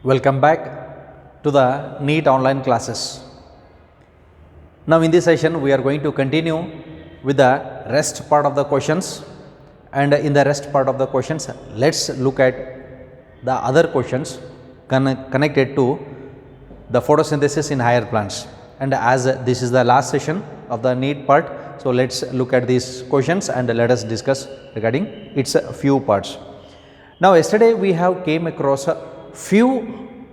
Welcome back to the NEET online classes. Now in this session we are going to continue with the rest part of the questions, and in the rest part of the questions let's look at the other questions connected to the photosynthesis in higher plants. And as this is the last session of the NEET part, so let's look at these questions and let us discuss regarding its few parts. Now yesterday we have came across a few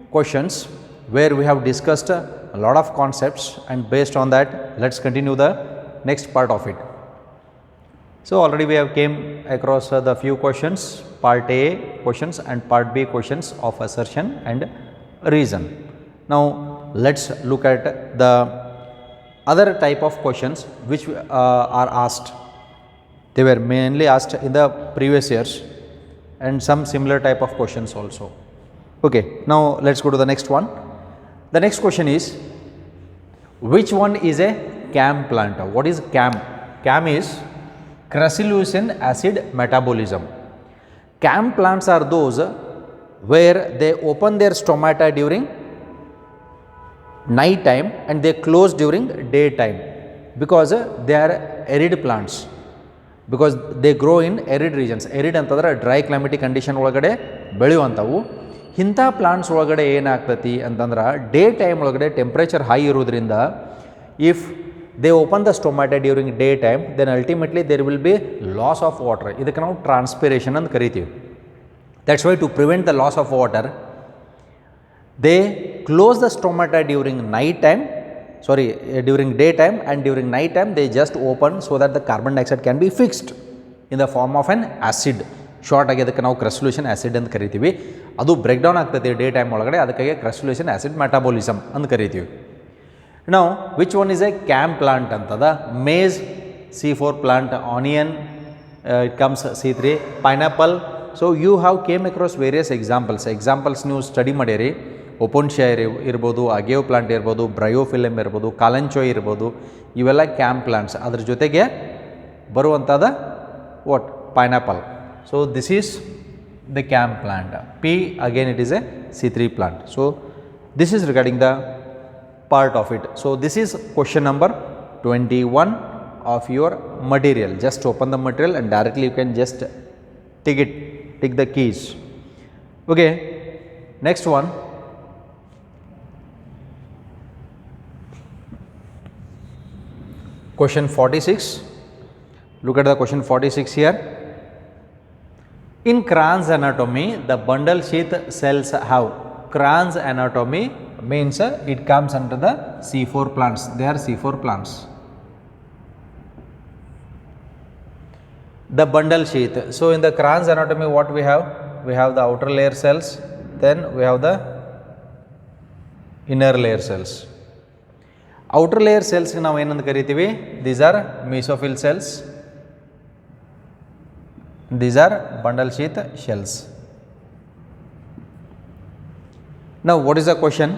questions where we have discussed a lot of concepts, and based on that let's continue the next part of it. So already we have came across the few questions, part A questions and part B questions of assertion and reason. Now let's look at the other type of questions which are asked. They were mainly asked in the previous years, and some similar type of questions also. Okay, now let's go to the next one. The next question is, which one is a CAM plant? What is CAM? CAM is crucilucin acid metabolism. CAM plants are those where they open their stomata during night time and they close during daytime, because they are arid plants, because they grow in arid regions. Arid ಅಂತಂದ್ರೆ dry climatic condition ಒಳಗಡೆ ಬೆಳೆಯುವಂಥವು. ಇಂಥ plants ಒಳಗಡೆ ಏನಾಗ್ತತಿ ಅಂತಂದ್ರೆ day time ಒಳಗಡೆ temperature high ಇರೋದ್ರಿಂದ if they open the stomata during day time then ultimately there will be loss of water. ಇದಕ್ಕೆ ನಾವು ಟ್ರಾನ್ಸ್ಪಿರೇಷನ್ ಅಂತ ಕರಿತೀವಿ. That's why to prevent the loss of water they close the stomata during night time, during daytime, and during night time they just open so that the carbon dioxide can be fixed in the form of an acid. Short ಆಗಿ ಅದಕ್ಕೆ ನಾವು crassulacean acid ಅಂತ ಕರಿತೀವಿ. ಅದು break down ಆಗ್ತದೆ day time ಒಳಗಡೆ, ಅದಕ್ಕಾಗಿ crassulacean acid metabolism ಅಂತ ಕರಿತೀವಿ. ನಾವು which one is a CAM plant ಅಂತದ? Maize C4 plant, onion it comes C3, pineapple. So you have came across various examples ನೀವು ಸ್ಟಡಿ ಮಾಡಿರಿ. ಒಪೋನ್ಶಿಯಾ ಇರ್ಬೋದು, ಅಗೇವ್ ಪ್ಲಾಂಟ್ ಇರ್ಬೋದು, ಬ್ರಯೋಫಿಲಮ್ ಇರ್ಬೋದು, ಕಾಲಂಚೋಯ್ ಇರ್ಬೋದು, ಇವೆಲ್ಲ ಕ್ಯಾಮ್ ಪ್ಲಾಂಟ್ಸ್. ಅದ್ರ ಜೊತೆಗೆ ಬರುವಂಥದ what pineapple. So this is the CAM plant. P again it is a C3 plant. So this is regarding the part of it. So this is question number 21 of your material. Just open the material and directly you can just take the keys. Okay, next one. Question 46. Look at the question 46 here. In Cran's anatomy, the bundle sheath cells have. Cran's anatomy means it comes under the C4 plants. They are C4 plants. The bundle sheath. So in the Cran's anatomy, what we have? We have the outer layer cells, then we have the inner layer cells. Outer layer ಸೆಲ್ಸ್ಗೆ ನಾವು ಏನಂತ ಕರಿತೀವಿ? These are mesophyll cells, these are bundle sheath cells. Now what is the question?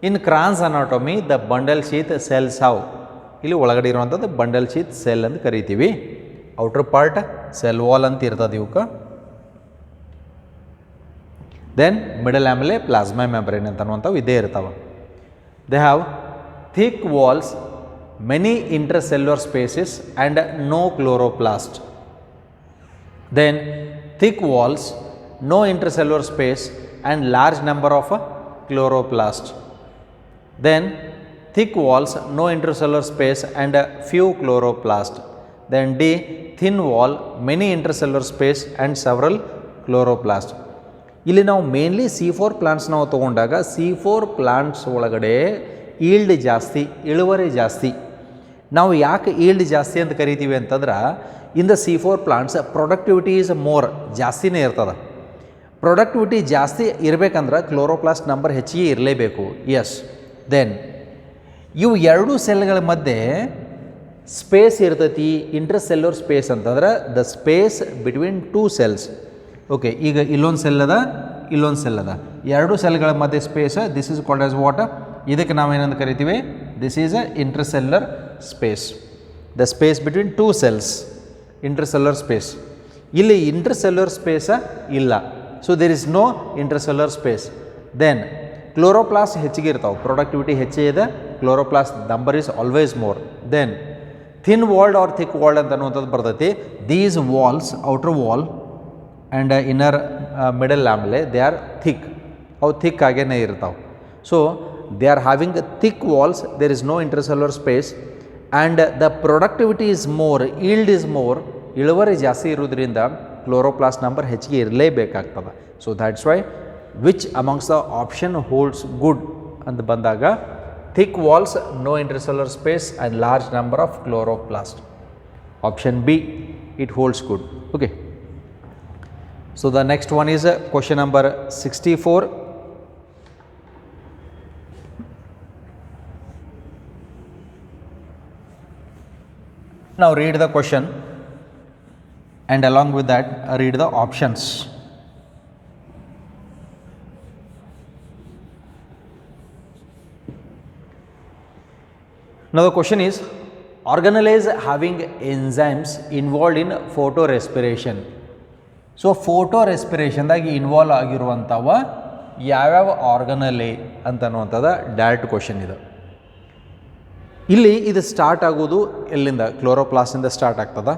In Kranz anatomy the bundle sheath cells have. ಇಲ್ಲಿ ಒಳಗಡೆ ಇರುವಂಥದ್ದು bundle sheath cell ಅಂತ ಕರಿತೀವಿ. Outer part cell wall ಅಂತ ಇರ್ತದೆ ಇವಕ್ಕೆ. ದೆನ್ ಮಿಡಲ್ ಆಮೇಲೆ plasma membrane ಅಂತ ಅನ್ನುವಂಥವು ಇದೇ ಇರ್ತಾವೆ. They have thick walls, many intercellular spaces and no chloroplast. Then thick walls, no intercellular space and large number of chloroplast. Then thick walls, no intercellular space and few chloroplast. Then D, thin wall, many intercellular space and several chloroplast. ಇಲ್ಲಿ ನಾವು mainly C4 plants ನಾವು ತೊಗೊಂಡಾಗ C4 plants ಒಳಗಡೆ yield ಜಾಸ್ತಿ, ಇಳುವರಿ ಜಾಸ್ತಿ. ನಾವು ಯಾಕೆ ಈಲ್ಡ್ ಜಾಸ್ತಿ ಅಂತ ಕರಿತೀವಿ ಅಂತಂದ್ರೆ, in the C4 plants productivity is more, ಜಾಸ್ತಿನೇ ಇರ್ತದೆ. ಪ್ರೊಡಕ್ಟಿವಿಟಿ ಜಾಸ್ತಿ ಇರಬೇಕಂದ್ರೆ ಕ್ಲೋರೋಪ್ಲಾಸ್ಟ್ ನಂಬರ್ ಹೆಚ್ಚಿಗೆ ಇರಲೇಬೇಕು. ಎಸ್. ದೆನ್ ಇವು ಎರಡು ಸೆಲ್ಗಳ ಮಧ್ಯೆ ಸ್ಪೇಸ್ ಇರ್ತೈತಿ, ಇಂಟರ್ಸೆಲ್ಯುಲರ್ ಸ್ಪೇಸ್ ಅಂತಂದ್ರೆ the space between two cells. Okay, ಈಗ ಇಲ್ಲೊಂದು ಸೆಲ್ ಅದ, ಇಲ್ಲೊಂದು ಸೆಲ್ ಅದ, ಎರಡು ಸೆಲ್ಗಳ ಮಧ್ಯೆ space, this is called as what? ಇದಕ್ಕೆ ನಾವು ಏನಂತ ಕರಿತೀವಿ? This is a intercellular space, the space between two cells, intercellular space. ಇಲ್ಲಿ ಇಂಟರ್ಸೆಲ್ಯುಲರ್ ಸ್ಪೇಸ ಇಲ್ಲ. So there is no intercellular space. Then chloroplast ಹೆಚ್ಚಿಗೆ ಇರ್ತಾವೆ, ಪ್ರೊಡಕ್ಟಿವಿಟಿ ಹೆಚ್ಚಿಗೆ ಇದೆ, chloroplast number is always more. Then thin walled or thick walled ಅಂತ ಅನ್ನುವಂಥದ್ದು ಬರ್ತೈತಿ. These walls, outer wall and inner middle lamellae they are thick, ಅವು thick ಆಗೇ ಇರ್ತಾವೆ. So they are having thick walls, there is no intercellular space and the productivity is more, yield is more, ಇಳುವರಿ ಜಾಸ್ತಿ ಇರೋದ್ರಿಂದ chloroplast number ಹೆಚ್ಚಿಗೆ ಇರಲೇಬೇಕಾಗ್ತದೆ. So that's why which amongst the option holds good ಅಂತ ಬಂದಾಗ thick walls, no intercellular space and large number of chloroplast. Option B, it holds good. Okay, so the next one is question number 64. Now read the question and along with that read the options. Now the question is, organelles having enzymes involved in photorespiration. So photorespiration involve ಆಗಿರುವಂಥವ ಯಾವ್ಯಾವ ಆರ್ಗನಲ್ಲೇ ಅಂತ ಅನ್ನುವಂಥದ್ದು direct question ಇದು. ಇಲ್ಲಿ ಇದು start ಆಗೋದು ಎಲ್ಲಿಂದ? ಕ್ಲೋರೋಪ್ಲಾಸ್ಟಿಂದ ಸ್ಟಾರ್ಟ್ ಆಗ್ತದ.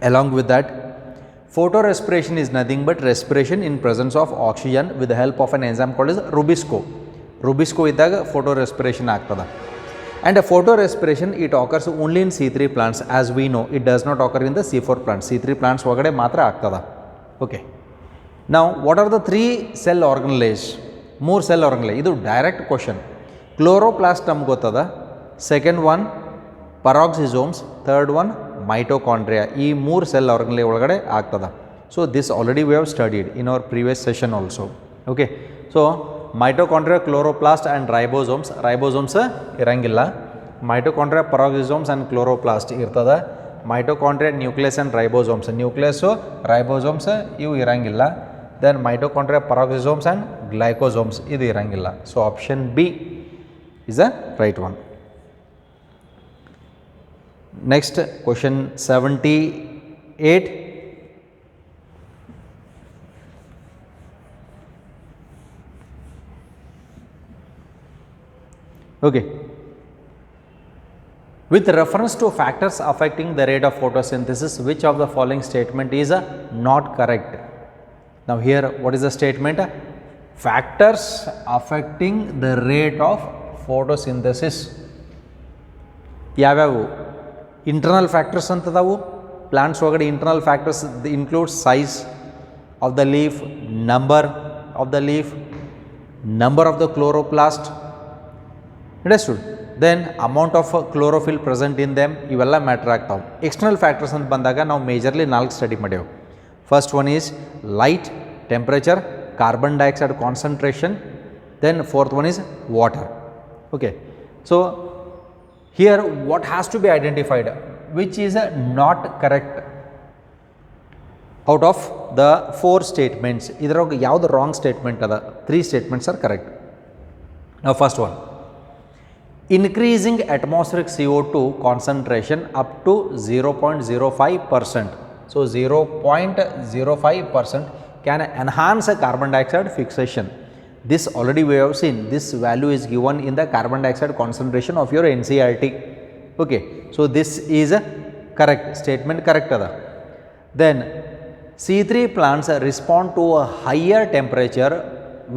Along with that photorespiration is nothing but respiration in presence of oxygen with the help of an enzyme called as Rubisco. Rubisco ಇದ್ದಾಗ photorespiration ಆಗ್ತದ. And a photorespiration, it occurs only in C3 plants, as we know. It does not occur in the C4 plants. C3 plants ಒಳಗಡೆ ಮಾತ್ರ ಆಗ್ತದ. Okay. Now, what are the 3 cell organelles? 3 cell organelles. ಇದು direct question. Chloroplast ನಮ್ಗೆ ಗೊತ್ತದ, second one peroxisomes, third one mitochondria. ಈ 3 cell organelle ಒಳಗಡೆ ಆಗ್ತದ. So this already we have studied in our previous session also. Okay, so mitochondria, chloroplast and ribosomes. Ribosomes ಇರಂಗಿಲ್ಲ. Mitochondria, peroxisomes and chloroplast ಇರ್ತದೆ. Mitochondria, nucleus and ribosomes. Nucleus, ribosomes ಇವು ಇರಂಗಿಲ್ಲ. Then mitochondria, peroxisomes and glycosomes ಇದು ಇರಂಗಿಲ್ಲ. So option B is a right one. Next question 78. Okay. With reference to factors affecting the rate of photosynthesis, which of the following statement is not correct? Now here what is the statement? Factors affecting the rate of photosynthesis ಯಾವ್ಯಾವು? Internal factors ಅಂತದಾವು. Plants ಒಳಗಡೆ internal factors includes size of the leaf, number of the leaf, number of the chloroplast. Understood? Then amount of chlorophyll present in them, ಇವೆಲ್ಲ matter ಆಗ್ತಾವೆ. External factors ಅಂತ ಬಂದಾಗ ನಾವು majorly 4 study ಮಾಡ್ಯಾವೆ. First one is light, temperature, carbon dioxide concentration, then fourth one is water. Okay, so here what has to be identified, which is not correct out of the 4 statements. ಇದ್ರಾಗ ಯಾವುದು wrong statement ಅದ? 3 statements are correct. Now first one, increasing atmospheric CO2 concentration up to 0.05%. So 0.05% can enhance a carbon dioxide fixation. This already we have seen, this value is given in the carbon dioxide concentration of your NCERT. Okay, so this is a correct statement, correct ada. Then C3 plants respond to a higher temperature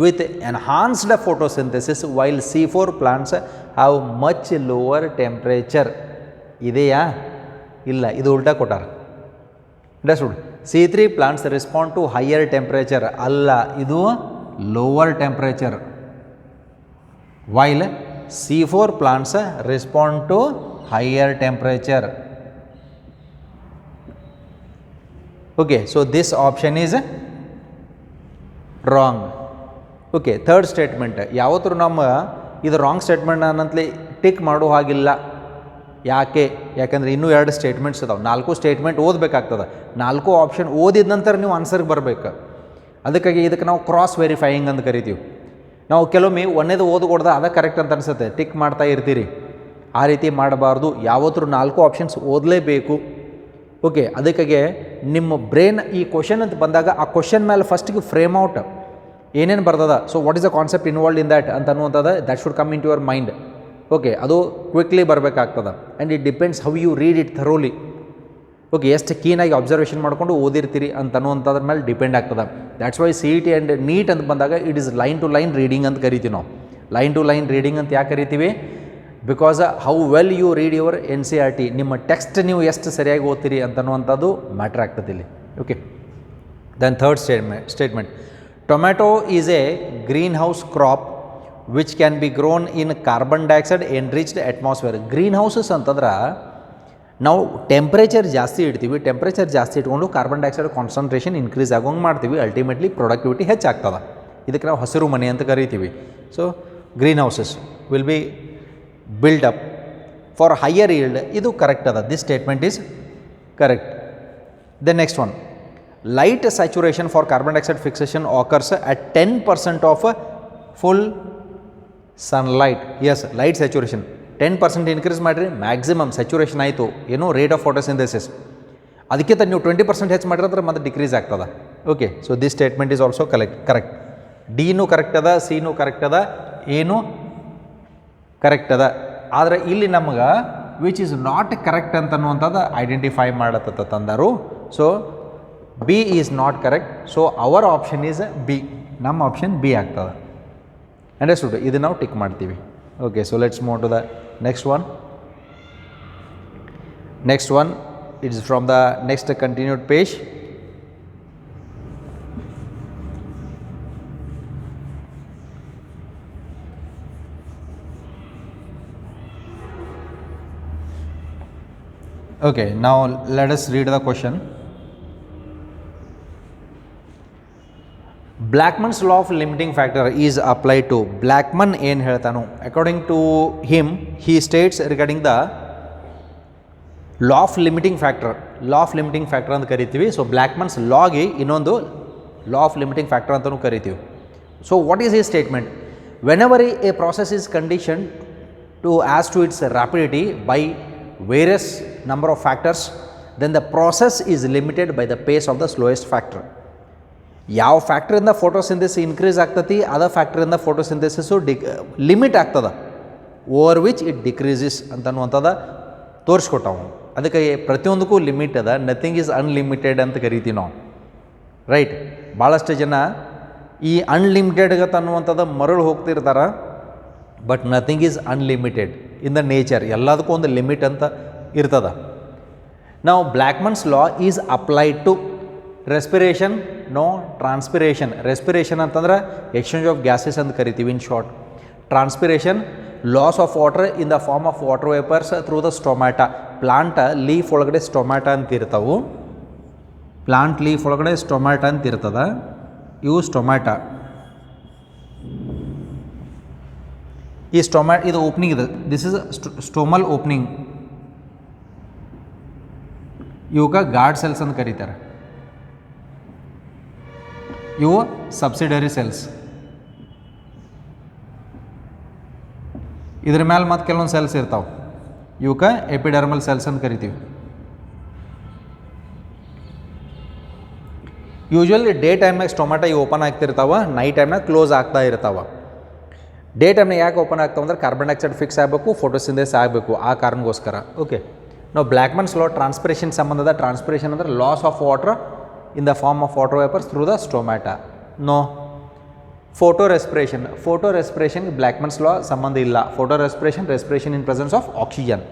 with enhanced photosynthesis while C4 plants have much lower temperature. ಇದೆಯಾ? ಇಲ್ಲ, ಇದು ಉಲ್ಟಾ ಕೊಟ್ಟಾರ. Understood? C3 plants respond to higher temperature, ಅಲ್ಲ, ಇದು lower temperature, while C4 plants respond to higher temperature. Okay, so this option is wrong. Okay, third statement, ಯಾವತ್ತೂ ನಮ್ಮ ಇದು ರಾಂಗ್ ಸ್ಟೇಟ್ಮೆಂಟ್ ಅನ್ನಂತಲೇ ಟಿಕ್ ಮಾಡೋ ಹಾಗಿಲ್ಲ. ಯಾಕೆಂದರೆ ಇನ್ನೂ 2 ಸ್ಟೇಟ್ಮೆಂಟ್ಸ್ ಇದಾವೆ. 4 ಸ್ಟೇಟ್ಮೆಂಟ್ ಓದಬೇಕಾಗ್ತದೆ. 4 ಆಪ್ಷನ್ ಓದಿದ ನಂತರ ನೀವು ಆನ್ಸರ್ಗೆ ಬರಬೇಕು. ಅದಕ್ಕಾಗಿ ಇದಕ್ಕೆ ನಾವು ಕ್ರಾಸ್ ವೆರಿಫೈಯಿಂಗ್ ಅಂತ ಕರಿತೀವಿ. ನಾವು ಕೆಲವೊಮ್ಮೆ ಒಂದೇದು ಓದ್ಕೊಡ್ದ ಅದ ಕರೆಕ್ಟ್ ಅಂತ ಅನಿಸುತ್ತೆ, ಟಿಕ್ ಮಾಡ್ತಾ ಇರ್ತೀರಿ. ಆ ರೀತಿ ಮಾಡಬಾರ್ದು. ಯಾವತ್ತೂ 4 ಆಪ್ಷನ್ಸ್ ಓದಲೇಬೇಕು. ಓಕೆ, ಅದಕ್ಕಾಗಿ ನಿಮ್ಮ ಬ್ರೈನ್ ಈ ಕ್ವಶನ್ ಅಂತ ಬಂದಾಗ ಆ ಕ್ವಶನ್ ಮೇಲೆ ಫಸ್ಟಿಗೆ ಫ್ರೇಮ್ ಔಟ್ ಏನೇನು ಬರ್ತದ, so what is the concept involved in that ಅಂತ ಅನ್ನುವಂಥದ್ದು that should come into your mind. Okay, ಅದು ಕ್ವಿಕ್ಲಿ ಬರಬೇಕಾಗ್ತದೆ. And it depends how you read it thoroughly. Okay, ಎಷ್ಟು ಕ್ಲೀನಾಗಿ ಅಬ್ಸರ್ವೇಷನ್ ಮಾಡ್ಕೊಂಡು ಓದಿರ್ತೀರಿ ಅಂತ ಅನ್ನುವಂಥದ್ರ ಮೇಲೆ ಡಿಪೆಂಡ್ ಆಗ್ತದೆ. That's why C E T and NEET ಅಂತ ಬಂದಾಗ it is line to line reading ಅಂತ ಕರಿತೀವಿ ನಾವು. ಲೈನ್ ಟು ಲೈನ್ ರೀಡಿಂಗ್ ಅಂತ ಯಾಕೆ ಕರಿತೀವಿ? Because how well you read your N C R T, ನಿಮ್ಮ ಟೆಕ್ಸ್ಟ್ ನೀವು ಎಷ್ಟು ಸರಿಯಾಗಿ ಓದ್ತೀರಿ ಅಂತನ್ನುವಂಥದ್ದು ಮ್ಯಾಟ್ರ್ ಆಗ್ತದೆ ಇಲ್ಲಿ. Okay, then third statement tomato is a green house crop which can be grown in carbon dioxide enriched atmosphere. Green houses ಅಂತಂದ್ರೆ ನಾವು ಟೆಂಪ್ರೇಚರ್ ಜಾಸ್ತಿ ಇಡ್ತೀವಿ, ಟೆಂಪ್ರೇಚರ್ ಜಾಸ್ತಿ ಇಟ್ಕೊಂಡು ಕಾರ್ಬನ್ ಡೈಆಕ್ಸೈಡ್ ಕಾನ್ಸಂಟ್ರೇಷನ್ ಇನ್ಕ್ರೀಸ್ ಆಗೋಂಗೆ ಮಾಡ್ತೀವಿ, ಅಲ್ಟಿಮೇಟ್ಲಿ ಪ್ರೊಡಕ್ಟಿವಿಟಿ ಹೆಚ್ಚಾಗ್ತದೆ. ಇದಕ್ಕೆ ನಾವು ಹಸಿರು ಮನೆ ಅಂತ ಕರಿತೀವಿ. So green houses will be build up for higher yield. ಇದು ಕರೆಕ್ಟ್ ಅದ, this statement is correct. Then next one, light saturation for carbon dioxide fixation occurs at 10% of full sunlight. Yes, light saturation 10% increase ಮಾಡಿರಿ, maximum saturation ಆಯಿತು, ಏನು rate of photosynthesis. ಅದಕ್ಕಿಂತ ನೀವು 20% ಹೆಚ್ಚು ಮಾಡಿದ್ರೆ ಮತ್ತೆ ಡಿಕ್ರೀಸ್ ಆಗ್ತದೆ. Okay, so this statement is also correct. ಡಿನೂ ಕರೆಕ್ಟ್ ಅದ, ಸಿನೂ ಕರೆಕ್ಟ್ ಅದ, ಏನೂ ಕರೆಕ್ಟ್ ಅದ. ಆದರೆ ಇಲ್ಲಿ ನಮ್ಗೆ ವಿಚ್ ಈಸ್ ನಾಟ್ ಕರೆಕ್ಟ್ ಅಂತನ್ನುವಂಥದ್ದು ಐಡೆಂಟಿಫೈ ಮಾಡತ್ತ ತಂದರು. So B is not correct. So our option is B, ನಮ್ಮ ಆಪ್ಷನ್ ಬಿ ಆಗ್ತದೆ. ಅಂಡರ್ಸ್ಟುಡ್? ಇದು ನಾವು ಟಿಕ್ ಮಾಡ್ತೀವಿ. Okay, so let's move to the next one. Next one it is from the next continued page. Okay, now let us read the question. Blackman's law of limiting factor is applied to. Blackman ಏನು ಹೇಳ್ತಾನು? According to him, he states regarding the law of limiting factor. Law of limiting factor ಅಂತ ಕರಿತೀವಿ. So ಬ್ಲ್ಯಾಕ್ಮನ್ಸ್ ಲಾಗೆ ಇನ್ನೊಂದು law of limiting factor ಅಂತಲೂ ಕರಿತೀವಿ. So what is his statement? Whenever a process is conditioned to as to its rapidity by various number of factors, then the process is limited by the pace of the slowest factor. ಯಾವ ಫ್ಯಾಕ್ಟ್ರಿಂದ photosynthesis increase ಆಗ್ತತಿ, ಅದ ಫ್ಯಾಕ್ಟ್ರಿಂದ ಫೋಟೋಸಿಂಥೆಸಿಸು limit ಆಗ್ತದೆ, over which it decreases ಅಂತನ್ನುವಂಥದ್ದು ತೋರಿಸ್ಕೊಟ್ಟವು. ಅದಕ್ಕೆ ಪ್ರತಿಯೊಂದಕ್ಕೂ limit ಅದ, nothing is unlimited ಅಂತ ಕರಿತೀವಿ ನಾವು, ರೈಟ್? ಭಾಳಷ್ಟು ಜನ ಈ ಅನ್ಲಿಮಿಟೆಡ್ಗೆ ಅನ್ನುವಂಥದ್ದು ಮರಳು ಹೋಗ್ತಿರ್ತಾರೆ. But nothing is unlimited in the nature. ಎಲ್ಲದಕ್ಕೂ ಒಂದು ಲಿಮಿಟ್ ಅಂತ ಇರ್ತದೆ. ನಾವು Blackman's law is applied to respiration, no transpiration. Respiration ಅಂತಂದ್ರೆ ಎಕ್ಸ್ಚೇಂಜ್ ಆಫ್ ಗ್ಯಾಸಸ್ ಅಂತ ಕರಿತೀವಿ in short. Transpiration loss of water in the form of water vapours through the stomata. Plant leaf ಒಳಗಡೆ stomata ಅಂತ ಇರ್ತಾವೆ. Plant leaf ಒಳಗಡೆ stomata ಅಂತ ಇರ್ತದೆ. ಇವು ಸ್ಟೊಮ್ಯಾಟ. ಈ ಇದು ಓಪನಿಂಗ್ ಇದೆ, ದಿಸ್ ಇಸ್ ಸ್ಟೋಮಲ್ ಓಪನಿಂಗ್. ಇವಕ್ಕೆ ಗಾರ್ಡ್ ಸೆಲ್ಸ್ ಅಂತ ಕರೀತಾರೆ. ಇವು ಸಬ್ಸಿಡರಿ ಸೆಲ್ಸ್. ಇದ್ರ ಮೇಲೆ ಮತ್ತು ಕೆಲವೊಂದು ಸೆಲ್ಸ್ ಇರ್ತಾವೆ, ಇವಕ್ಕೆ ಎಪಿಡರ್ಮಲ್ ಸೆಲ್ಸ್ ಅಂತ ಕರಿತೀವಿ. ಯೂಶ್ವಲಿ ಡೇ ಟೈಮ್ನಾಗ ಸ್ಟೊಮ್ಯಾಟ ಇವು ಓಪನ್ ಆಗ್ತಿರ್ತಾವೆ, ನೈಟ್ ಟೈಮ್ನಾಗ ಕ್ಲೋಸ್ ಆಗ್ತಾ ಇರ್ತಾವೆ. ಡೇ ಟೈಮ್ನಾಗ ಯಾಕೆ ಓಪನ್ ಆಗ್ತಾವೆ ಅಂದ್ರೆ ಕಾರ್ಬನ್ ಡೈಆಕ್ಸೈಡ್ ಫಿಕ್ಸ್ ಆಗಬೇಕು, ಫೋಟೋಸಿಂಥೆಸಿಸ್ ಆಗಬೇಕು, ಆ ಕಾರಣಕ್ಕೋಸ್ಕರ. ಓಕೆ, ನಾವು ಬ್ಲ್ಯಾಕ್ಮನ್ಸ್ ಲಾ ಟ್ರಾನ್ಸ್ಪಿರೇಷನ್ ಸಂಬಂಧದ. ಟ್ರಾನ್ಸ್ಪಿರೇಷನ್ ಅಂದರೆ loss of water in the form of water vapours through the stomata. No photo ರೆಸ್ಪಿರೇಷನ್ಗೆ ಬ್ಲ್ಯಾಕ್ಮನ್ಸ್ ಲಾ ಸಂಬಂಧ ಇಲ್ಲ. Photo respiration in presence of oxygen.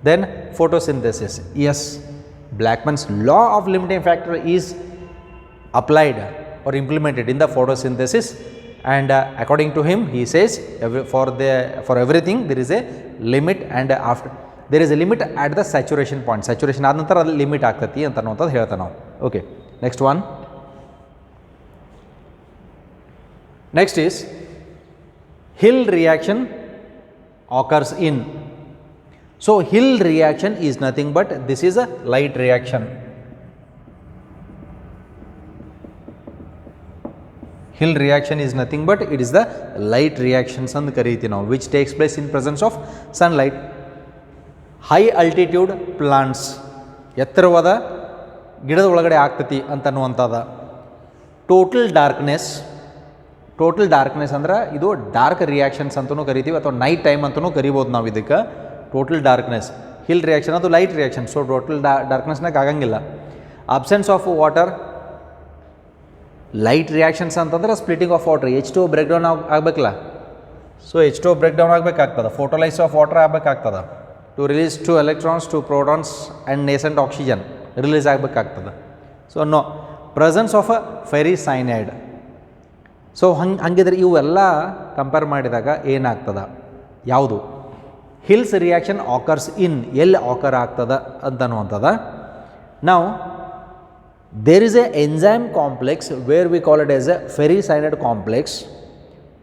Then photosynthesis, yes, Blackman's law of limiting factor is applied or implemented in the photosynthesis, and according to him he says for everything there is a limit, and after there is a limit at the saturation point. Saturation ಆದ ನಂತರ ಅದು limit ಆಗ್ತತಿ ಅಂತ ಅನ್ನೋಂಥದ್ದು ಹೇಳ್ತಾನೆ ನಾವು. Okay, next one. Next is Hill reaction occurs in. So Hill reaction is nothing but this is a light reaction. Hill reaction is nothing but it is the light reactions and kariti now, which takes place in presence of sunlight. High altitude plants ಎತ್ತರವಾದ ಗಿಡದ ಒಳಗಡೆ ಆಗ್ತತಿ ಅಂತ ಅನ್ನುವಂಥದ್ದು. Total darkness total darkness ಅಂದ್ರೆ ಇದು dark reactions ಅಂತಲೂ ಕರಿತೀವಿ ಅಥವಾ ನೈಟ್ ಟೈಮ್ ಅಂತಲೂ ಕರಿಬೋದು ನಾವು ಇದಕ್ಕೆ. ಟೋಟಲ್ ಡಾರ್ಕ್ನೆಸ್, ಹಿಲ್ ರಿಯಾಕ್ಷನ್ ಅದು ಲೈಟ್ ರಿಯಾಕ್ಷನ್, ಸೊ ಟೋಟಲ್ ಡಾರ್ಕ್ನೆಸ್ನಾಗ ಆಗಂಗಿಲ್ಲ. Absence of water, light reactions ಅಂತಂದ್ರೆ splitting of water, H2O break down ಆಗಬೇಕಲ್ಲ, ಸೊ H2O ಬ್ರೇಕ್ ಡೌನ್ ಆಗಬೇಕಾಗ್ತದೆ, ಫೋಟೋಲೈಸ್ ಆಫ್ ವಾಟರ್ ಆಗಬೇಕಾಗ್ತದೆ, to release 2 electrons 2 protons and nascent oxygen release ಆಗಬೇಕಾಗ್ತದೆ. So no presence of a ferricyanide. So ಹಂಗಿದ್ರೆ ಇವೆಲ್ಲ compare ಮಾಡಿದಾಗ ಏನಾಗ್ತದೆ, ಯಾವುದು ಹಿಲ್ಸ್ ರಿಯಾಕ್ಷನ್ ಆಕರ್ಸ್ ಇನ್, ಎಲ್ಲಿ ಆಕರ್ ಆಗ್ತದೆ ಅಂತನ್ನುವಂಥದ್ದು. ನಾವು there is a enzyme complex where we call it as a ferricyanide complex,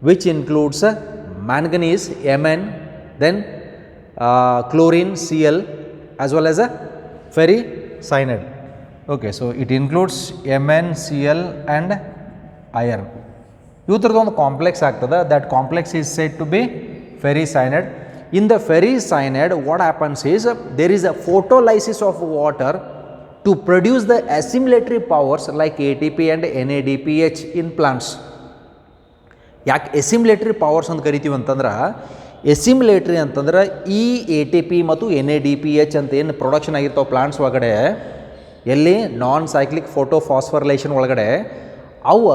which includes manganese Mn, then chlorine Cl, as well as a ferricyanide. Okay, so it includes Mn, Cl and iron. ಇವು ಥರದ್ದು ಒಂದು complex ಆಗ್ತದೆ. That complex is said to be ferricyanide. In the ferricyanide, what happens is there is a photolysis of water to produce the assimilatory powers like ATP and NADPH in plants. ಯಾಕೆ ಎಸಿಮ್ಯುಲೇಟ್ರಿ powers ಅಂತ ಕರಿತೀವಿ ಅಂತಂದ್ರೆ, ಎಸಿಮ್ಯುಲೇಟ್ರಿ ಅಂತಂದ್ರೆ ಈ ATP ಮತ್ತು NADPH ಅಂತ ಏನು production ಆಗಿರ್ತಾವೆ plants ಒಳಗಡೆ, ಎಲ್ಲಿ ನಾನ್ ಸೈಕ್ಲಿಕ್ ಫೋಟೋಫಾಸ್ಫರಿಲೇಷನ್ ಒಳಗಡೆ, ಅವು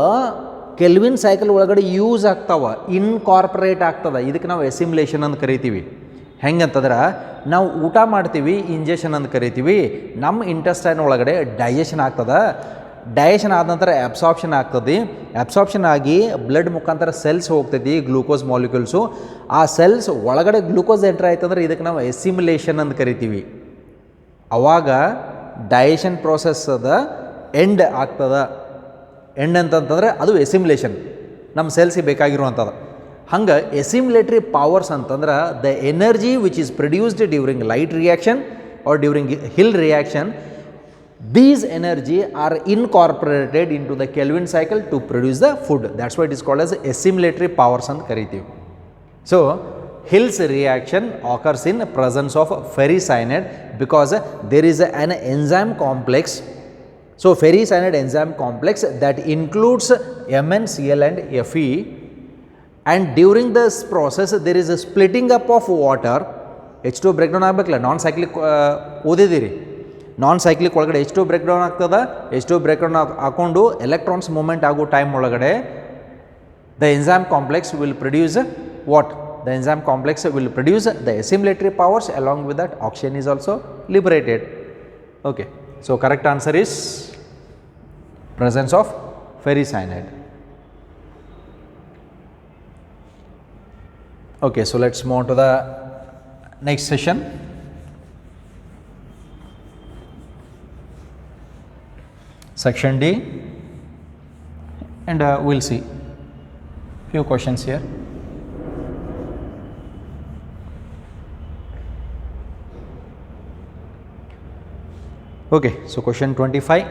ಕೆಲ್ವಿನ್ ಸೈಕಲ್ ಒಳಗಡೆ ಯೂಸ್ ಆಗ್ತಾವೆ, ಇನ್ಕಾರ್ಪೊರೇಟ್ ಆಗ್ತದೆ. ಇದಕ್ಕೆ ನಾವು ಎಸಿಮ್ಯುಲೇಷನ್ ಅಂತ ಕರಿತೀವಿ. ಹೆಂಗಂತಂದ್ರೆ ನಾವು ಊಟ ಮಾಡ್ತೀವಿ, ಇಂಜೆಷನ್ ಅಂತ ಕರಿತೀವಿ, ನಮ್ಮ ಇಂಟೆಸ್ಟೈನ್ ಒಳಗಡೆ ಡೈಜೆಷನ್ ಆಗ್ತದೆ, ಡೈಜೆಷನ್ ಆದ ನಂತರ ಅಬ್ಸಾರ್ಪ್ಷನ್ ಆಗ್ತದೆ, ಅಬ್ಸಾರ್ಪ್ಷನ್ ಆಗಿ ಬ್ಲಡ್ ಮುಖಾಂತರ ಸೆಲ್ಸ್ ಹೋಗ್ತೈತಿ ಗ್ಲೂಕೋಸ್ ಮಾಲಿಕ್ಯೂಲ್ಸು, ಆ ಸೆಲ್ಸ್ ಒಳಗಡೆ ಗ್ಲೂಕೋಸ್ ಎಂಟ್ರ್ ಆಯ್ತಂದ್ರೆ ಇದಕ್ಕೆ ನಾವು ಎಸಿಮ್ಯುಲೇಷನ್ ಅಂತ ಕರಿತೀವಿ. ಅವಾಗ ಡೈಜೆಷನ್ ಪ್ರೋಸೆಸ್ದ ಎಂಡ್ ಆಗ್ತದೆ. ಎಂಡ್ ಅಂತಂತಂದರೆ ಅದು ಎಸಿಮ್ಯುಲೇಷನ್, ನಮ್ಮ ಸೆಲ್ಸಿಗೆ ಬೇಕಾಗಿರುವಂಥದ್ದು. ಹಂಗೆ ಎಸಿಮ್ಯುಲೇಟ್ರಿ ಪವರ್ಸ್ ಅಂತಂದ್ರೆ the energy which is produced during light reaction or during Hill reaction, these energy are incorporated into the Calvin cycle to produce the food. That's why it is called as assimilatory powers ಅಂತ ಕರಿತೀವಿ. So hills reaction occurs in presence of ferricyanide because there is an enzyme complex. So ferricyanide enzyme complex that includes Mn, Cl and Fe, and during this process there is a splitting up of water. H2O breakdown ಆಗಬೇಕಲ್ಲ, non cyclic ಓದಿದ್ದೀರಿ, non cyclic ಒಳಗಡೆ H2O breakdown ಆಗ್ತದೆ. H2O breakdown ಹಾಕೊಂಡು electrons movement ಆಗೋ time ಒಳಗಡೆ the enzyme complex will produce what? The enzyme complex will produce the assimilatory powers, along with that oxygen is also liberated. Okay, so correct answer is presence of ferricyanide. Okay, so let's move on to the next session. Section D, and we'll see few questions here. Okay, so question 25.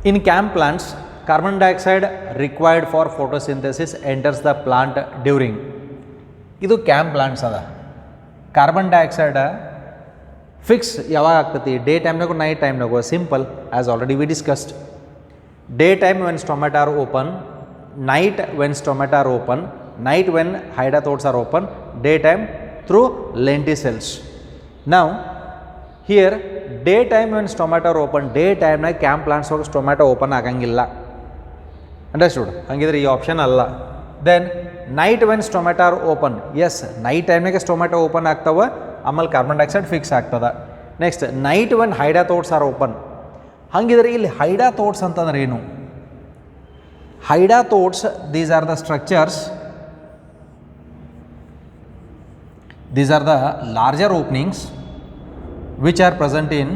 In CAM plants, carbon dioxide required for photosynthesis enters the plant during. ಇದು CAM plants ಅದ. Carbon dioxide fix ಯಾವಾಗ ಆಗ್ತೈತಿ? Day ಟೈಮ್ನಾಗು night ಟೈಮ್ನಾಗು? Simple, as already we discussed. Day time when stomata are open, night when stomata are open, night when hydathodes are open, day time through lenticels. ನಾವು here day time when stomata are open, day ಟೈಮ್ನಾಗ CAM plants ಹೋಗಿ stomata open ಆಗಂಗಿಲ್ಲ. Understood? ಹಂಗಿದ್ರೆ ಈ option ಅಲ್ಲ. Then night when stomata are open, yes night ಟೈಮ್ನಾಗೆ stomata open ಆಗ್ತಾವೆ, ಆಮೇಲೆ ಕಾರ್ಬನ್ ಡೈಆಕ್ಸೈಡ್ ಫಿಕ್ಸ್ ಆಗ್ತದೆ. Next night when hydathodes are open. ಹಂಗಿದ್ರೆ ಇಲ್ಲಿ ಹೈಡಾಥೋಡ್ಸ್ ಅಂತಂದ್ರೆ ಏನು? Hydathodes, these are the structures, these are the larger openings which are present in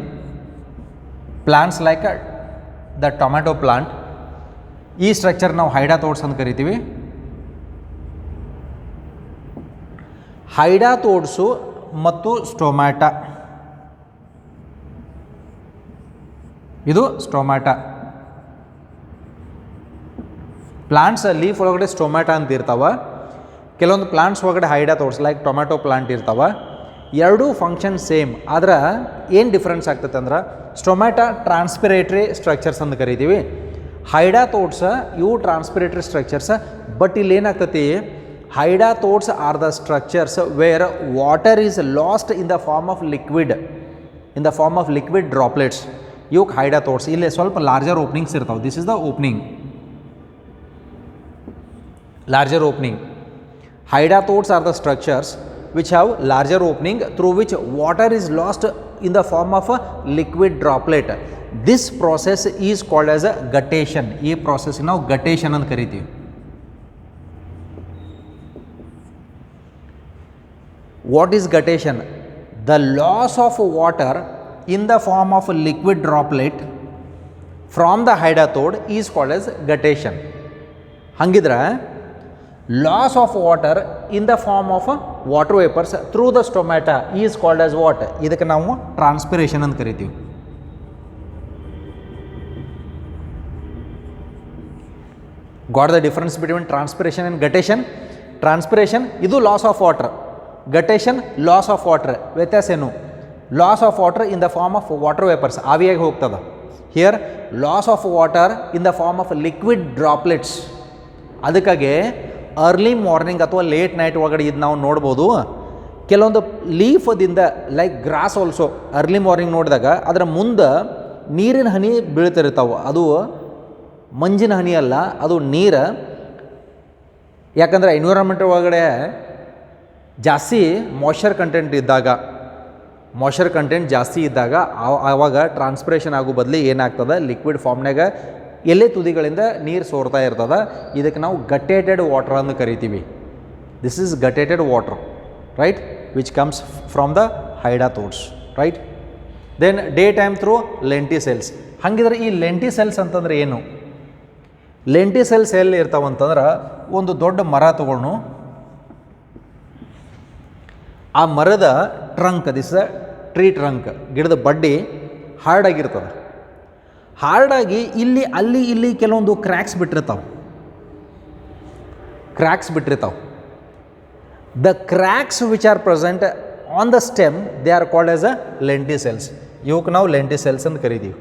plants like the tomato plant. ಈ structure ನಾವು ಹೈಡಾಥೋಡ್ಸ್ ಅಂತ ಕರಿತೀವಿ. ಹೈಡಾಥೋಡ್ಸು ಮತ್ತು ಸ್ಟೊಮ್ಯಾಟಾ, ಇದು ಸ್ಟೊಮ್ಯಾಟಾ. ಪ್ಲಾಂಟ್ಸ್ ಲೀಫ್ ಒಳಗಡೆ ಸ್ಟೊಮ್ಯಾಟಾ ಅಂತ ಇರ್ತಾವ, ಕೆಲವೊಂದು ಪ್ಲಾಂಟ್ಸ್ ಒಳಗಡೆ ಹೈಡಾಥೋಡ್ಸ್ ಲೈಕ್ ಟೊಮ್ಯಾಟೊ ಪ್ಲಾಂಟ್ ಇರ್ತಾವ. ಎರಡೂ ಫಂಕ್ಷನ್ ಸೇಮ್, ಆದ್ರೆ ಏನು ಡಿಫ್ರೆನ್ಸ್ ಆಗ್ತೈತೆ ಅಂದ್ರೆ ಸ್ಟೊಮ್ಯಾಟೊ ಟ್ರಾನ್ಸ್ಪಿರೇಟ್ರಿ ಸ್ಟ್ರಕ್ಚರ್ಸ್ ಅಂತ ಕರಿತೀವಿ, ಹೈಡಾಥೋಡ್ಸ್ ಇವು ಟ್ರಾನ್ಸ್ಪಿರೇಟರಿ ಸ್ಟ್ರಕ್ಚರ್ಸ್. ಬಟ್ ಇಲ್ಲಿ ಏನಾಗ್ತತಿ, hydathodes are the structures where water is lost in the form of liquid droplets. ಇವಕ್ಕೆ ಹೈಡಾಥೋಡ್ಸ್. ಇಲ್ಲಿ ಸ್ವಲ್ಪ ಲಾರ್ಜರ್ ಓಪನಿಂಗ್ಸ್ ಇರ್ತಾವೆ. This is the opening, larger opening. Hydrathodes are the structures which have larger opening through which water is lost in the form of a liquid droplet. This process is called as a guttation. ಈ process ನಾವು guttation ಅಂತ ಕರಿತೀವಿ. What is guttation? The loss of water in the form of a liquid droplet from the hydathode is called as guttation. ಹಂಗಿದ್ರೆ loss of water in the form of water vapors through the stomata is called as what? ಇದಕ್ಕೆ ನಾವು transpiration ಅಂತ ಕರಿತೀವಿ. Got the difference between transpiration and guttation? Transpiration ಇದು loss of water, guttation loss of water. ವ್ಯತ್ಯಾಸ ಏನು? Loss of water in the form of water vapours, ಆವಿಯಾಗಿ ಹೋಗ್ತದೆ. Here loss of water in the form of liquid droplets. ಅದಕ್ಕಾಗಿ early morning ಅಥವಾ late night ಒಳಗಡೆ ಇದು ನಾವು ನೋಡ್ಬೋದು. ಕೆಲವೊಂದು ಲೀಫದಿಂದ like grass also early morning ನೋಡಿದಾಗ ಅದರ ಮುಂದೆ ನೀರಿನ ಹನಿ ಬೀಳ್ತಿರ್ತಾವೆ. ಅದು ಮಂಜಿನ ಹನಿ ಅಲ್ಲ, ಅದು ನೀರು. ಯಾಕಂದರೆ ಎನ್ವಿರಾನ್ಮೆಂಟ್ ಒಳಗಡೆ ಜಾಸ್ತಿ ಮಾಯ್ಶ್ಚರ್ ಕಂಟೆಂಟ್ ಜಾಸ್ತಿ ಇದ್ದಾಗ ಆವಾಗ ಟ್ರಾನ್ಸ್ಪಿರೇಷನ್ ಆಗೋ ಬದಲಿ ಏನಾಗ್ತದೆ, ಲಿಕ್ವಿಡ್ ಫಾರ್ಮ್ನಾಗ ಎಲ್ಲೇ ತುದಿಗಳಿಂದ ನೀರು ಸೋರ್ತಾ ಇರ್ತದೆ. ಇದಕ್ಕೆ ನಾವು ಗಟ್ಟೇಟೆಡ್ ವಾಟರ್ ಅಂತ ಕರಿತೀವಿ. This is guttated water, right, which comes from the hydathodes, right. Then day time through lenticels. ಹಾಗಿದ್ರೆ ಈ ಲೆಂಟಿಸೆಲ್ಸ್ ಅಂತಂದ್ರೆ ಏನು? ಲೆಂಟಿಸೆಲ್ಸ್ ಎಲ್ಲಿ ಇರ್ತಾವಂತಂದ್ರೆ, ಒಂದು ದೊಡ್ಡ ಮರ ತಗೊಂಡು ಆ ಮರದ trunk, this is tree trunk, ಗಿಡದ ಬಡ್ಡಿ ಹಾರ್ಡಾಗಿರ್ತದೆ. ಹಾರ್ಡಾಗಿ ಇಲ್ಲಿ ಕೆಲವೊಂದು ಕ್ರ್ಯಾಕ್ಸ್ ಬಿಟ್ಟಿರ್ತಾವೆ. The cracks which are present on the stem, they are called as a lenticels. ಇವಕ್ಕೆ ನಾವು ಲೆಂಟಿಸೆಲ್ಸ್ ಅಂತ ಕರಿತೀವಿ.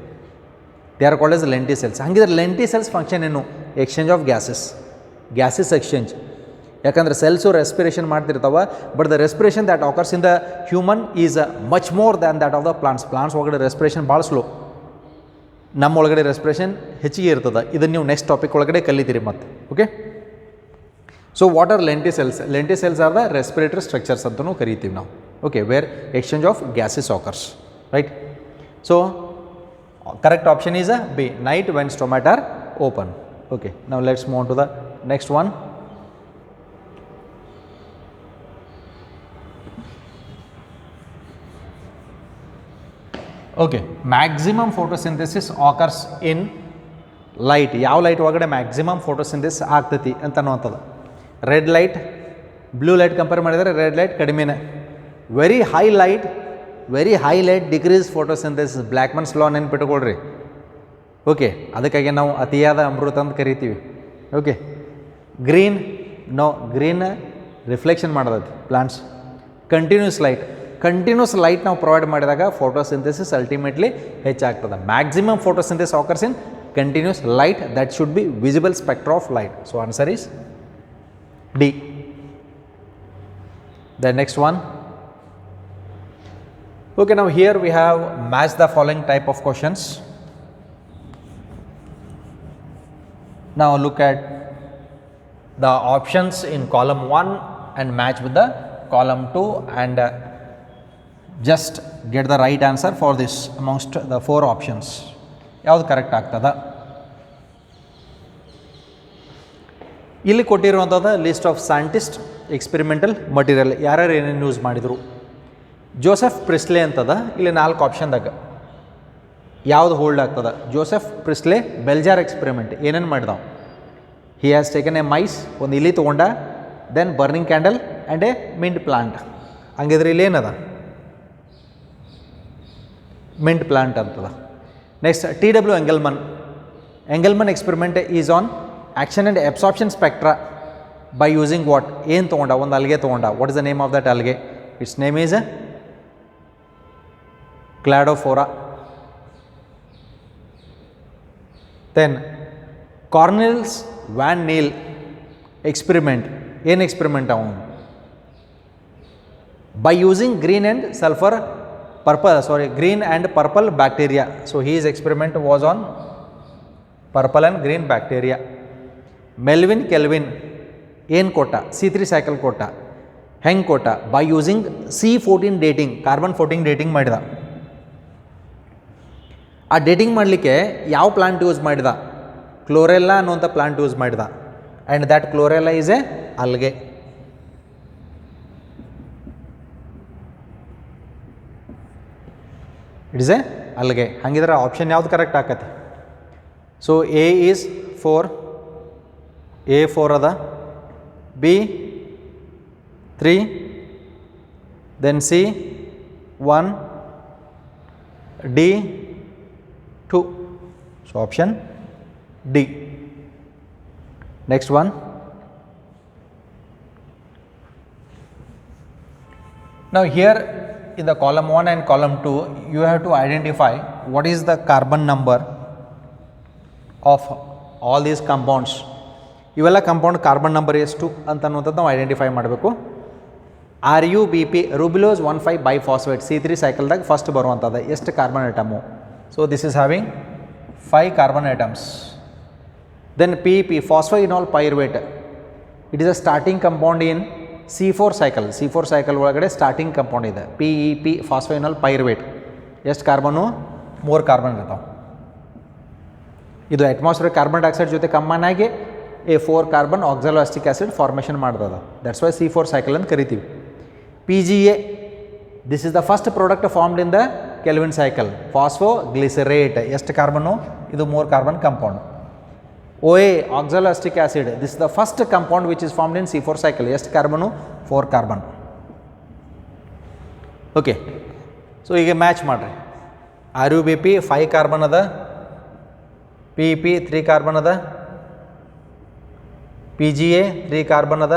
They are called as lenticels. ಹಾಗಿದ್ರೆ ಲೆಂಟಿಸೆಲ್ಸ್ ಫಂಕ್ಷನ್ ಏನು? Exchange of gases exchange. ಯಾಕಂದರೆ ಸೆಲ್ಸು ರೆಸ್ಪಿರೇಷನ್ ಮಾಡ್ತಿರ್ತಾವೆ. But the respiration that occurs in the human is much more than that of the plants ಒಳಗಡೆ respiration ಭಾಳ slow. ನಮ್ಮ ಒಳಗಡೆ respiration ಹೆಚ್ಚಿಗೆ ಇರ್ತದೆ. ಇದನ್ನು ನೀವು ನೆಕ್ಸ್ಟ್ ಟಾಪಿಕ್ ಒಳಗಡೆ ಕಲಿತೀರಿ ಮತ್ತೆ. Okay, so what are lenticels? Lenticels are the respiratory structures ಅಂತಲೂ ಕರಿತೀವಿ ನಾವು. Okay, where exchange of gases occurs, right. So correct option is B, night when stomata are open. Okay, ನಾವು let's move to the next one. Okay, maximum photosynthesis occurs in light. ಯಾವ light ಒಳಗಡೆ maximum photosynthesis ಆಗ್ತೈತಿ ಅಂತ ಅನ್ನುವಂಥದ್ದು. Red light, blue light compare ಮಾಡಿದರೆ red light ಕಡಿಮೆನೇ. Very high light decrease photosynthesis. ಬ್ಲ್ಯಾಕ್ಮನ್ಸ್ law ನೆನ್ಪಿಟ್ಕೊಳ್ರಿ. Okay, ಅದಕ್ಕಾಗಿ ನಾವು ಅತಿಯಾದ ಅಮೃತ ಅಂತ ಕರಿತೀವಿ. ಓಕೆ, ಗ್ರೀನ್ ರಿಫ್ಲೆಕ್ಷನ್ ಮಾಡೋದೈತಿ ಪ್ಲಾಂಟ್ಸ್. ಕಂಟಿನ್ಯೂಸ್ ಲೈಟ್ ನಾವು ಪ್ರೊವೈಡ್ ಮಾಡಿದಾಗ ಫೋಟೋಸಿಂಥೆಸಿಸ್ ಅಲ್ಟಿಮೇಟ್ಲಿ ಹೆಚ್ಚಾಗ್ತದೆ. Maximum photosynthesis occurs in continuous light, that should be visible spectra of light. So answer is D. The next one. Okay, now here we have match the following type of questions. Now look at the options in column 1 and match with the column 2 and just get the right answer for this amongst the 4 options. ಯಾವುದು correct ಆಗ್ತದ? ಇಲ್ಲಿ ಕೊಟ್ಟಿರುವಂಥದ್ದು list of scientist, experimental material, ಯಾರ್ಯಾರು ಏನೇನು use ಮಾಡಿದರು. Joseph ಪ್ರಿಸ್ಲೆ ಅಂತದ. ಇಲ್ಲಿ 4 ಆಪ್ಷನ್ದಾಗ ಯಾವುದು ಹೋಲ್ಡ್ ಆಗ್ತದೆ? ಜೋಸೆಫ್ ಪ್ರಿಸ್ಲೆ ಬೆಲ್ಜಾರ್ ಎಕ್ಸ್ಪೆರಿಮೆಂಟ್ ಏನೇನು ಮಾಡಿದವ? He has taken a mice, ಒಂದು ಇಲಿ ತೊಗೊಂಡ, then burning candle and a mint plant. ಹಂಗಿದ್ರೆ ಇಲ್ಲಿ ಏನದ? ಮಿಂಟ್ ಪ್ಲಾಂಟ್ ಅಂತದ. Next TW Engelmann experiment is on action and absorption spectra by using what? ಏನು ತೊಗೊಂಡ? ಒಂದು ಅಲ್ಗೆ ತೊಗೊಂಡ. What is the name of that algae? Its name is Cladophora. Then Cornelis van Niel experiment, ಏನು experiment ಅವನು? by using green and purple bacteria. So his experiment was on purple and green bacteria. Melvin Kelvin ಏನು ಕೊಟ್ಟ? C3 cycle ಕೊಟ್ಟ. ಹೆಂಗೆ ಕೊಟ್ಟ? by using C14 dating, carbon 14 dating ಮಾಡಿದ. ಆ dating ಮಾಡಲಿಕ್ಕೆ ಯಾವ ಪ್ಲಾಂಟ್ ಯೂಸ್ ಮಾಡಿದ? ಕ್ಲೋರೆಲ್ಲಾ ಅನ್ನುವಂಥ ಪ್ಲಾಂಟ್ ಯೂಸ್ ಮಾಡಿದ. And that Chlorella is a algae. It is a algae. ಹಂಗಿದ್ರೆ ಆಪ್ಷನ್ ಯಾವ್ದು ಕರೆಕ್ಟ್ ಆಕತಿ? ಸೊ ಎ ಈಸ್ 4, ಎ 4 ಅದ, B 3, then C 1, D 2. So option D. Next one. Now here in the column 1 and column 2 you have to identify what is the carbon number of all these compounds. ಇವೆಲ್ಲ compound carbon number ಎಷ್ಟು ಅಂತ ಅನ್ನೋಂಥದ್ದು ನಾವು identify ಮಾಡಬೇಕು. RuBP ರೂಬಿಲೋಸ್ 1,5 ಬೈಫಾಸ್ಫೇಟ್ C3 ಸೈಕಲ್ದಾಗ first ಬರುವಂಥದ್ದು ಎಷ್ಟು carbon atom? So this is having 5 carbon atoms. Then PEP phosphoenol pyruvate, it is a starting compound in C4 cycle. C4 cycle ಒಳಗಡೆ starting compound ಇದೆ. PEP phosphoenol pyruvate ಎಷ್ಟು carbon? 3 carbon ಇರ್ತಾವೆ. ಇದು atmosphere carbon dioxide ಜೊತೆ combine ಆಗಿ A 4 carbon oxaloacetic acid formation ಮಾಡ್ತದೆ. That's why C4 cycle ಅಂತ ಕರಿತೀವಿ. PGA, this is the first product formed in the Calvin cycle. ಫಾಸ್ಫೋಗ್ಲಿಸರೇಟ್ ಎಷ್ಟು ಕಾರ್ಬನ್ನು? ಇದು 3 carbon compound. OA oxaloacetic acid, this is the first compound which is formed in C4 cycle. ಎಷ್ಟು carbon? 4 carbon. Okay, so ಈಗ match ಮಾಡಿರಿ. RuBP 5 carbon ಅದ, PEP 3 carbon ಅದ, PGA 3 carbon ಅದ,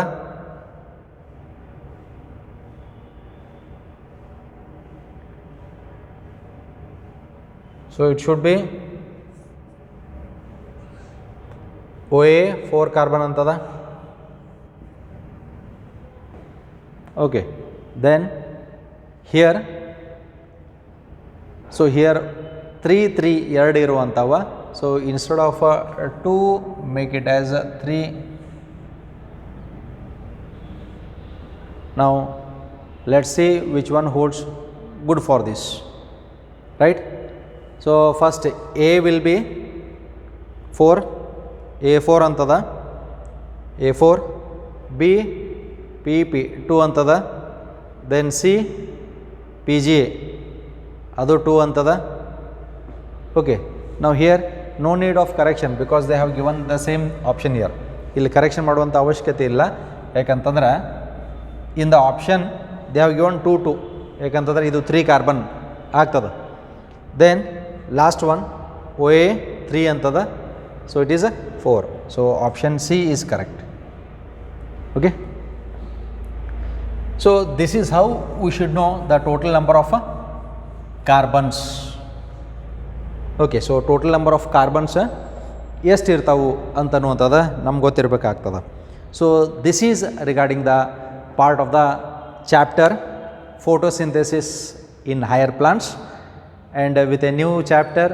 so it should be OA 4 carbon ಅಂತದ. okay, then here, so here 3 3 2 ಇರುವಂಥವ. so instead of 2 make it as 3. now let's see which one holds good for this, right? so first A will be 4, A4 ಅಂತದ, A4, B PEP 2 ಅಂತದ, then C PGA ಅದು 2 ಅಂತದ. okay, now here no need of correction because they have given the same option here. ಇಲ್ಲಿ correction ಮಾಡುವಂಥ ಅವಶ್ಯಕತೆ ಇಲ್ಲ. ಯಾಕಂತಂದ್ರೆ in the option they have given 2 2, ಯಾಕಂತಂದ್ರೆ ಇದು 3 ಕಾರ್ಬನ್ ಆಗ್ತದೆ. ದೆನ್ ಲಾಸ್ಟ್ ಒನ್ OA 3 ಅಂತದ, so it is 4. So option C is correct. Okay, so this is how we should know the total number of carbons. Okay, so total number of carbons ಎಷ್ಟು ಇರ್ತಾವು ಅಂತನ್ನುವಂಥದ್ದು ನಮ್ಗೆ ಗೊತ್ತಿರಬೇಕಾಗ್ತದೆ. So this is regarding the part of the chapter photosynthesis in higher plants, and with a new chapter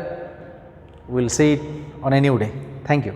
we'll see it on a new day. Thank you.